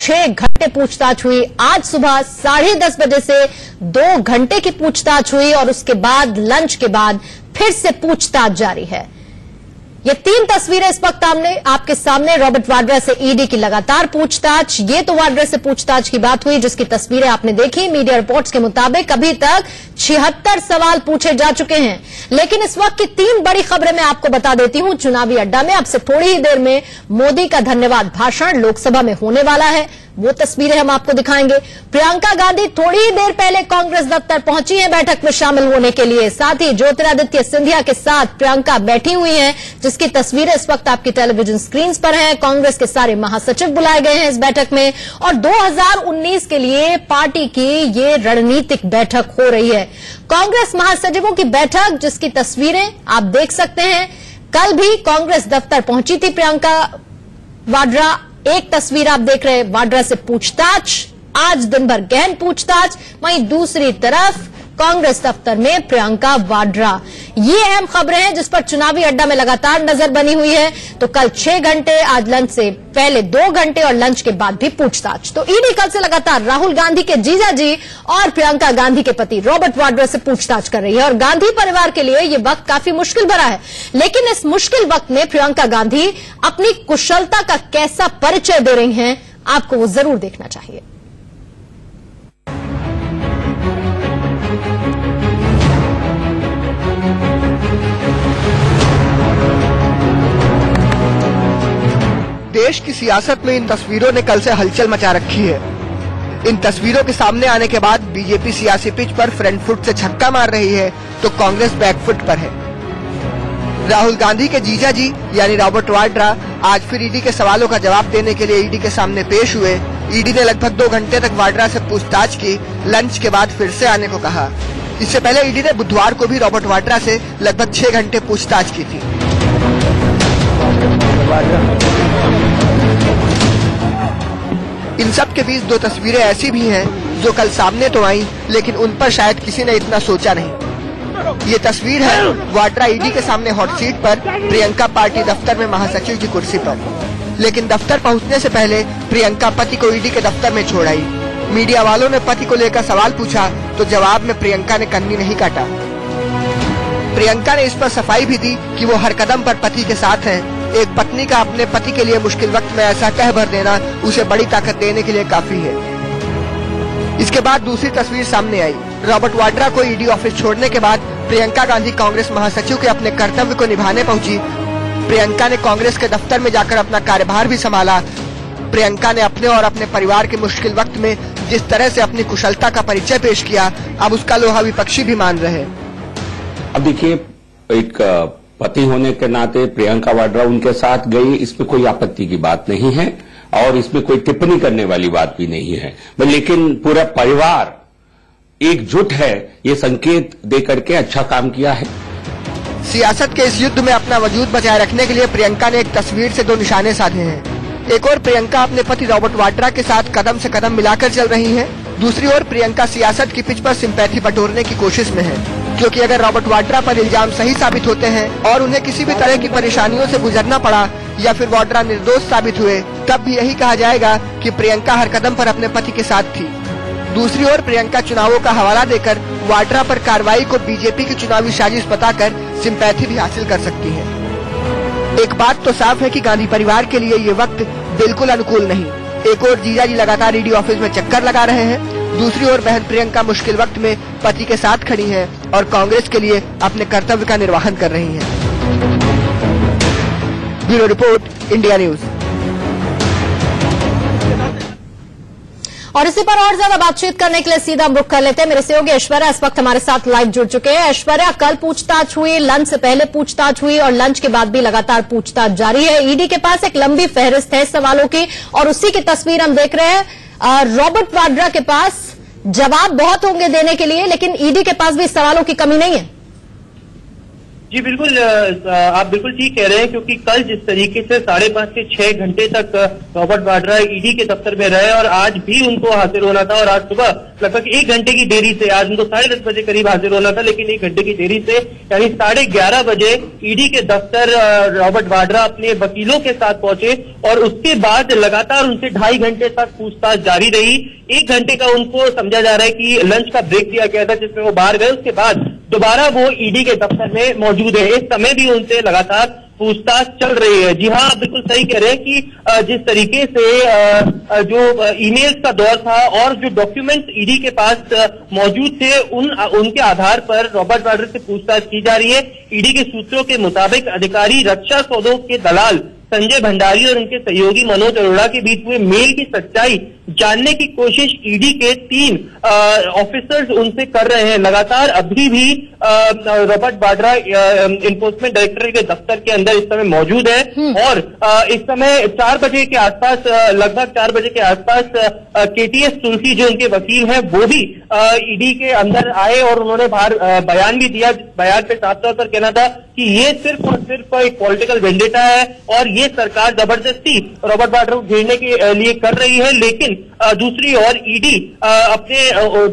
6 घंटे पूछताछ हुई। आज सुबह 10:30 बजे से 2 घंटे की पूछताछ हुई और उसके बाद लंच के बाद फिर से पूछताछ जारी है। ये 3 तस्वीरें इस वक्त आपके सामने रॉबर्ट वाड्रा से ईडी की लगातार पूछताछ। ये तो वाड्रा से पूछताछ की बात हुई जिसकी तस्वीरें आपने देखी। मीडिया रिपोर्ट्स के मुताबिक अभी तक 76 सवाल पूछे जा चुके हैं। लेकिन इस वक्त की 3 बड़ी खबरें मैं आपको बता देती हूं। चुनावी अड्डा में अब से थोड़ी ही देर में मोदी का धन्यवाद भाषण लोकसभा में होने वाला है, वो तस्वीरें हम आपको दिखाएंगे। प्रियंका गांधी थोड़ी ही देर पहले कांग्रेस दफ्तर पहुंची हैं बैठक में शामिल होने के लिए। साथ ही ज्योतिरादित्य सिंधिया के साथ प्रियंका बैठी हुई हैं, जिसकी तस्वीरें इस वक्त आपकी टेलीविजन स्क्रीन पर हैं। कांग्रेस के सारे महासचिव बुलाए गए हैं इस बैठक में और 2019 के लिए पार्टी की ये रणनीतिक बैठक हो रही है। कांग्रेस महासचिवों की बैठक जिसकी तस्वीरें आप देख सकते हैं। कल भी कांग्रेस दफ्तर पहुंची थी प्रियंका वाड्रा। एक तस्वीर आप देख रहे हैं वाड्रा से पूछताछ, आज दिन भर गहन पूछताछ। वहीं दूसरी तरफ कांग्रेस दफ्तर में प्रियंका वाड्रा। ये अहम खबरें हैं जिस पर चुनावी अड्डा में लगातार नजर बनी हुई है। तो कल 6 घंटे, आज लंच से पहले 2 घंटे और लंच के बाद भी पूछताछ। तो ईडी कल से लगातार राहुल गांधी के जीजाजी और प्रियंका गांधी के पति रॉबर्ट वाड्रा से पूछताछ कर रही है। और गांधी परिवार के लिए ये वक्त काफी मुश्किल भरा है, लेकिन इस मुश्किल वक्त में प्रियंका गांधी अपनी कुशलता का कैसा परिचय दे रही हैं, आपको वो जरूर देखना चाहिए। देश की सियासत में इन तस्वीरों ने कल से हलचल मचा रखी है। इन तस्वीरों के सामने आने के बाद बीजेपी सियासी पिच पर फ्रंट फुट से छक्का मार रही है तो कांग्रेस बैक फुट पर है। राहुल गांधी के जीजाजी यानी रॉबर्ट वाड्रा आज फिर ईडी के सवालों का जवाब देने के लिए ईडी के सामने पेश हुए। ईडी ने लगभग 2 घंटे तक वाड्रा से पूछताछ की, लंच के बाद फिर से आने को कहा। इससे पहले ईडी ने बुधवार को भी रॉबर्ट वाड्रा से लगभग 6 घंटे पूछताछ की थी। इन सब के बीच 2 तस्वीरें ऐसी भी हैं जो कल सामने तो आई, लेकिन उन पर शायद किसी ने इतना सोचा नहीं। ये तस्वीर है वाड्रा ईडी के सामने हॉट सीट पर, प्रियंका पार्टी दफ्तर में महासचिव की कुर्सी पर। लेकिन दफ्तर पहुंचने से पहले प्रियंका पति को ईडी के दफ्तर में छोड़ आई। मीडिया वालों ने पति को लेकर सवाल पूछा तो जवाब में प्रियंका ने कन्नी नहीं काटा। प्रियंका ने इस पर सफाई भी दी कि वो हर कदम पर पति के साथ हैं। एक पत्नी का अपने पति के लिए मुश्किल वक्त में ऐसा कह भर देना उसे बड़ी ताकत देने के लिए काफी है। इसके बाद दूसरी तस्वीर सामने आई। रॉबर्ट वाड्रा को ईडी ऑफिस छोड़ने के बाद प्रियंका गांधी कांग्रेस महासचिव के अपने कर्तव्य को निभाने पहुंची। प्रियंका ने कांग्रेस के दफ्तर में जाकर अपना कार्यभार भी संभाला। प्रियंका ने अपने और अपने परिवार के मुश्किल वक्त में जिस तरह से अपनी कुशलता का परिचय पेश किया, अब उसका लोहा विपक्षी भी मान रहे। अब देखिए, एक पति होने के नाते प्रियंका वाड्रा उनके साथ गई, इसमें कोई आपत्ति की बात नहीं है और इसमें कोई टिप्पणी करने वाली बात भी नहीं है। लेकिन पूरा परिवार एकजुट है, ये संकेत देकर के अच्छा काम किया है। सियासत के इस युद्ध में अपना वजूद बचाए रखने के लिए प्रियंका ने एक तस्वीर से 2 निशाने साधे हैं। एक और प्रियंका अपने पति रॉबर्ट वाड्रा के साथ कदम से कदम मिलाकर चल रही हैं। दूसरी ओर प्रियंका सियासत की पिच पर सिंपैथी बटोरने की कोशिश में है, क्योंकि अगर रॉबर्ट वाड्रा पर इल्जाम सही साबित होते हैं और उन्हें किसी भी तरह की परेशानियों से गुजरना पड़ा या फिर वाड्रा निर्दोष साबित हुए, तब भी यही कहा जाएगा कि प्रियंका हर कदम पर अपने पति के साथ थी। दूसरी ओर प्रियंका चुनावों का हवाला देकर वाड्रा पर कार्रवाई को बीजेपी की चुनावी साजिश बताकर सिंपैथी भी हासिल कर सकती है। एक बात तो साफ है कि गांधी परिवार के लिए ये वक्त बिल्कुल अनुकूल नहीं। एक और जीजाजी लगातार ईडी ऑफिस में चक्कर लगा रहे हैं, दूसरी ओर बहन प्रियंका मुश्किल वक्त में पति के साथ खड़ी हैं और कांग्रेस के लिए अपने कर्तव्य का निर्वहन कर रही हैं। Bureau report, India news. और इसी पर और ज्यादा बातचीत करने के लिए सीधा रुख कर लेते हैं। मेरे सहयोगी ऐश्वर्या इस वक्त हमारे साथ लाइव जुड़ चुके हैं। ऐश्वर्या, कल पूछताछ हुई, लंच से पहले पूछताछ हुई और लंच के बाद भी लगातार पूछताछ जारी है। ईडी के पास एक लंबी फहरिस्त है सवालों की और उसी की तस्वीर हम देख रहे हैं। रॉबर्ट वाड्रा के पास जवाब बहुत होंगे देने के लिए, लेकिन ईडी के पास भी सवालों की कमी नहीं है। जी बिल्कुल, आप बिल्कुल ठीक कह रहे हैं, क्योंकि कल जिस तरीके से 5.5 से 6 घंटे तक रॉबर्ट वाड्रा ईडी के दफ्तर में रहे और आज भी उनको हाजिर होना था, और आज सुबह लगभग 1 घंटे की देरी से, आज उनको 10:30 बजे करीब हाजिर होना था, लेकिन 1 घंटे की देरी से यानी 11:30 बजे ईडी के दफ्तर रॉबर्ट वाड्रा अपने वकीलों के साथ पहुंचे और उसके बाद लगातार उनसे 2.5 घंटे तक पूछताछ जारी रही। 1 घंटे का उनको समझा जा रहा है कि लंच का ब्रेक दिया गया था, जिसमें वो बाहर गए। उसके बाद दोबारा वो ईडी के दफ्तर में मौजूद है। इस समय भी उनसे लगातार पूछताछ चल रही है। जी हाँ, आप बिल्कुल सही कह रहे हैं कि जिस तरीके से जो ईमेल्स का दौर था और जो डॉक्यूमेंट्स ईडी के पास मौजूद थे, उनके आधार पर रॉबर्ट वाड्रा से पूछताछ की जा रही है। ईडी के सूत्रों के मुताबिक अधिकारी रक्षा सौदों के दलाल संजय भंडारी और उनके सहयोगी मनोज अरोड़ा के बीच हुए मेल की सच्चाई जानने की कोशिश ईडी के 3 ऑफिसर्स उनसे कर रहे हैं। लगातार अभी भी रॉबर्ट वाड्रा इन्फोर्समेंट डायरेक्टरेट के दफ्तर के अंदर इस समय मौजूद है और इस समय 4 बजे के आसपास, लगभग 4 बजे के आसपास केटीएस तुलसी जो उनके वकील हैं वो भी ईडी के अंदर आए और उन्होंने बाहर बयान भी दिया। बयान पे साफ तौर पर कहना था कि ये सिर्फ और सिर्फ एक पॉलिटिकल वेंडेटा है और ये सरकार जबरदस्ती रॉबर्ट वाड्रा को घेरने के लिए कर रही है। लेकिन दूसरी ओर ईडी अपने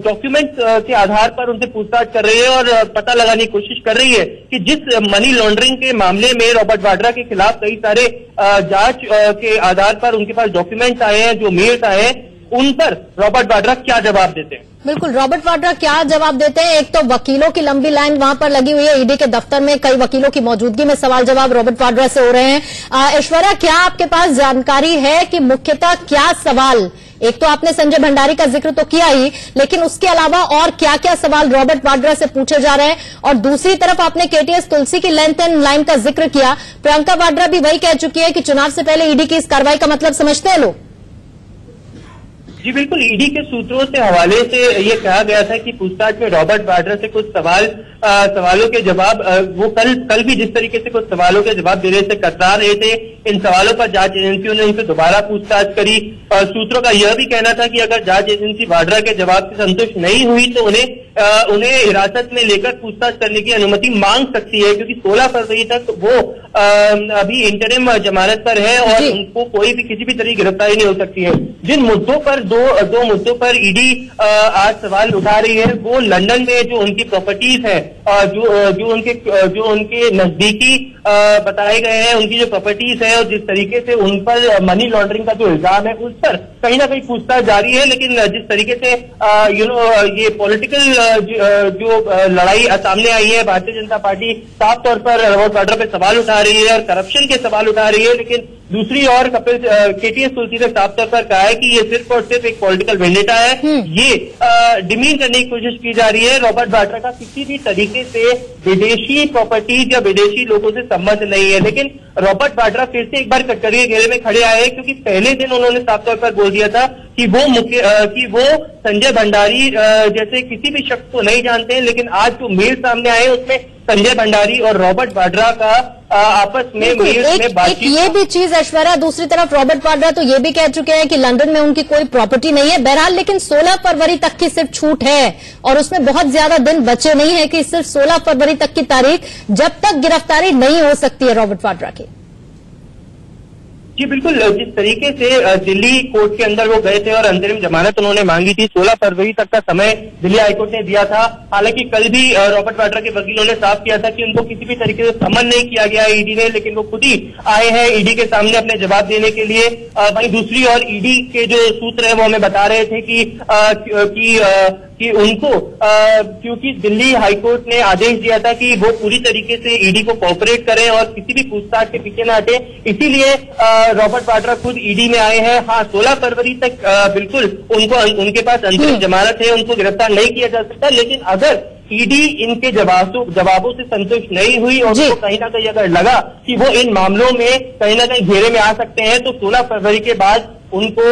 डॉक्यूमेंट्स के आधार पर उनसे पूछताछ कर रही है और पता लगाने की कोशिश कर रही है कि जिस मनी लॉन्ड्रिंग के मामले में रॉबर्ट वाड्रा के खिलाफ कई सारे जांच के आधार पर उनके पास डॉक्यूमेंट्स आए हैं, जो मेल्स आए हैं, उन पर रॉबर्ट वाड्रा क्या जवाब देते हैं। बिल्कुल, रॉबर्ट वाड्रा क्या जवाब देते हैं? एक तो वकीलों की लंबी लाइन वहां पर लगी हुई है ईडी के दफ्तर में, कई वकीलों की मौजूदगी में सवाल जवाब रॉबर्ट वाड्रा से हो रहे हैं। ऐश्वर्या, क्या आपके पास जानकारी है कि मुख्यतः क्या सवाल, एक तो आपने संजय भंडारी का जिक्र तो किया ही, लेकिन उसके अलावा और क्या क्या सवाल रॉबर्ट वाड्रा से पूछे जा रहे हैं? और दूसरी तरफ आपने केटीएस तुलसी की लेंथ एंड लाइन का जिक्र किया, प्रियंका वाड्रा भी वही कह चुकी है कि चुनाव से पहले ईडी की इस कार्रवाई का मतलब समझते हैं लोग। जी बिल्कुल, ईडी के सूत्रों से हवाले से ये कहा गया था कि पूछताछ में रॉबर्ट वाड्रा से कुछ सवालों के जवाब, वो कल भी जिस तरीके से कुछ सवालों के जवाब देने से कतरा रहे थे, इन सवालों पर जांच एजेंसियों ने इनसे दोबारा पूछताछ करी। सूत्रों का यह भी कहना था कि अगर जांच एजेंसी वाड्रा के जवाब से संतुष्ट नहीं हुई तो उन्हें हिरासत में लेकर पूछताछ करने की अनुमति मांग सकती है, क्योंकि 16 फरवरी तक वो अभी इंटरिम जमानत पर है और उनको कोई भी किसी भी तरह की गिरफ्तारी नहीं हो सकती है। जिन मुद्दों पर दो मुद्दों पर ईडी आज सवाल उठा रही है, वो लंदन में जो उनकी प्रॉपर्टीज है, जो उनके नजदीकी बताए गए हैं, उनकी जो प्रॉपर्टीज है और जिस तरीके से उन पर मनी लॉन्ड्रिंग का जो इल्जाम है, उस पर कहीं ना कहीं पूछताछ जारी है। लेकिन जिस तरीके से ये पॉलिटिकल जो लड़ाई सामने आई है, भारतीय जनता पार्टी साफ तौर पर रॉबर्ट वाड्रा पे सवाल उठा रही है और करप्शन के सवाल उठा रही है, लेकिन दूसरी ओर केटीएस तुलसी ने साफ तौर पर कहा है कि ये सिर्फ और सिर्फ एक पॉलिटिकल वेंडेटा है। ये डिमीन करने की कोशिश की जा रही है। रॉबर्ट वाड्रा का किसी भी तरीके से विदेशी प्रॉपर्टीज या विदेशी लोगों से संबंध नहीं है। लेकिन रॉबर्ट वाड्रा फिर से एक बार कटघरे के घेरे में खड़े आए, क्योंकि पहले दिन उन्होंने साफ तौर पर बोल दिया था कि वो संजय भंडारी जैसे किसी भी शख्स को नहीं जानते हैं। लेकिन आज जो मेल सामने आए उसमें संजय भंडारी और रॉबर्ट वाड्रा का आपस में बातचीत। ये भी चीज ऐश्वर्या, दूसरी तरफ रॉबर्ट वाड्रा तो ये भी कह चुके हैं कि लंदन में उनकी कोई प्रॉपर्टी नहीं है। बहरहाल लेकिन 16 फरवरी तक की सिर्फ छूट है और उसमें बहुत ज्यादा दिन बचे नहीं है कि सिर्फ 16 फरवरी तक की तारीख, जब तक गिरफ्तारी नहीं हो सकती है रॉबर्ट वाड्रा की। जी बिल्कुल, जिस तरीके से दिल्ली कोर्ट के अंदर वो गए थे और अंतरिम जमानत उन्होंने मांगी थी, 16 फरवरी तक का समय दिल्ली हाईकोर्ट ने दिया था। हालांकि कल भी रॉबर्ट वाड्रा के वकीलों ने साफ किया था कि उनको किसी भी तरीके से समन नहीं किया गया है ईडी ने, लेकिन वो खुद ही आए हैं ईडी के सामने अपने जवाब देने के लिए। वहीं दूसरी ओर ईडी के जो सूत्र हैं वो हमें बता रहे थे कि उनको क्योंकि दिल्ली हाईकोर्ट ने आदेश दिया था कि वो पूरी तरीके से ईडी को कोऑपरेट करें और किसी भी पूछताछ के पीछे न हटे, इसीलिए रॉबर्ट वाड्रा खुद ईडी में आए हैं। हाँ, 16 फरवरी तक बिल्कुल उनके पास अंतरिम जमानत है, उनको गिरफ्तार नहीं किया जा सकता। लेकिन अगर ईडी इनके जवाबों से संतुष्ट नहीं हुई और उनको कहीं ना कहीं अगर लगा कि वो इन मामलों में कहीं ना कहीं घेरे में आ सकते हैं, तो 16 फरवरी के बाद उनको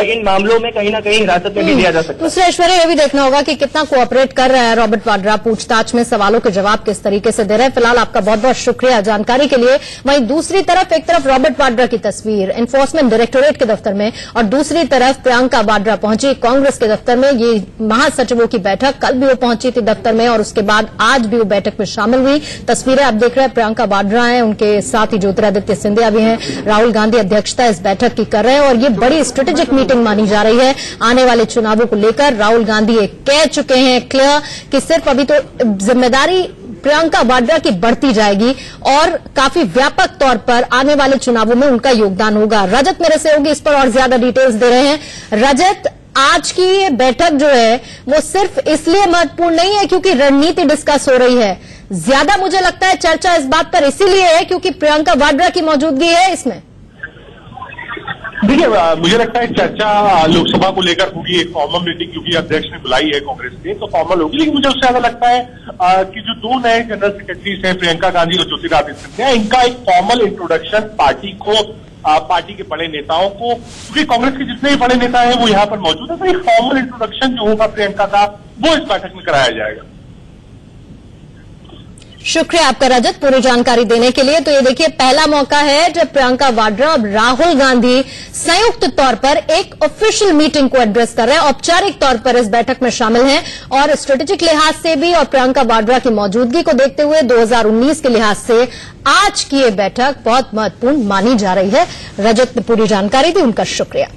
इन मामलों में कहीं ना कहीं हिरासत में भी लिया जा सकता है। दूसरे ऐश्वर्या, ये भी देखना होगा कि कितना कोऑपरेट कर रहा है रॉबर्ट वाड्रा, पूछताछ में सवालों के जवाब किस तरीके से दे रहे हैं। फिलहाल आपका बहुत बहुत शुक्रिया जानकारी के लिए। वहीं दूसरी तरफ, एक तरफ रॉबर्ट वाड्रा की तस्वीर एनफोर्समेंट डायरेक्टोरेट के दफ्तर में और दूसरी तरफ प्रियंका वाड्रा पहुंची कांग्रेस के दफ्तर में। ये महासचिवों की बैठक, कल भी वो पहुंची थी दफ्तर में और उसके बाद आज भी वो बैठक में शामिल हुई। तस्वीरें आप देख रहे हैं, प्रियंका वाड्रा हैं, उनके साथ ही ज्योतिरादित्य सिंधिया भी हैं। राहुल गांधी अध्यक्षता इस बैठक की कर रहे हैं और ये बड़ी स्ट्रेटेजिक मीटिंग मानी जा रही है आने वाले चुनावों को लेकर। राहुल गांधी ये कह चुके हैं क्लियर कि सिर्फ अभी तो जिम्मेदारी प्रियंका वाड्रा की बढ़ती जाएगी और काफी व्यापक तौर पर आने वाले चुनावों में उनका योगदान होगा। रजत मेरे से होगी इस पर और ज्यादा डिटेल्स दे रहे हैं। रजत, आज की ये बैठक जो है वो सिर्फ इसलिए महत्वपूर्ण नहीं है क्योंकि रणनीति डिस्कस हो रही है, ज्यादा मुझे लगता है चर्चा इस बात पर इसीलिए है क्योंकि प्रियंका वाड्रा की मौजूदगी है इसमें। देखिए, मुझे लगता है चर्चा लोकसभा को लेकर होगी, एक फॉर्मल मीटिंग क्योंकि अध्यक्ष ने बुलाई है कांग्रेस ने, तो फॉर्मल होगी। लेकिन मुझे उससे ज्यादा लगता है कि जो दो नए जनरल सेक्रेटरीज हैं, प्रियंका गांधी और ज्योतिरादित्य सिंधिया, इनका एक फॉर्मल इंट्रोडक्शन पार्टी के बड़े नेताओं को, क्योंकि कांग्रेस के जितने भी बड़े नेता हैं वो यहाँ पर मौजूद है, तो एक फॉर्मल इंट्रोडक्शन जो होगा प्रियंका का वो इस बैठक में कराया जाएगा। शुक्रिया आपका रजत, पूरी जानकारी देने के लिए। तो ये देखिए, पहला मौका है जब प्रियंका वाड्रा और राहुल गांधी संयुक्त तौर पर एक ऑफिशियल मीटिंग को एड्रेस कर रहे हैं, औपचारिक तौर पर इस बैठक में शामिल हैं और स्ट्रेटेजिक लिहाज से भी और प्रियंका वाड्रा की मौजूदगी को देखते हुए 2019 के लिहाज से आज की ये बैठक बहुत महत्वपूर्ण मानी जा रही है। रजत ने पूरी जानकारी दी, उनका शुक्रिया।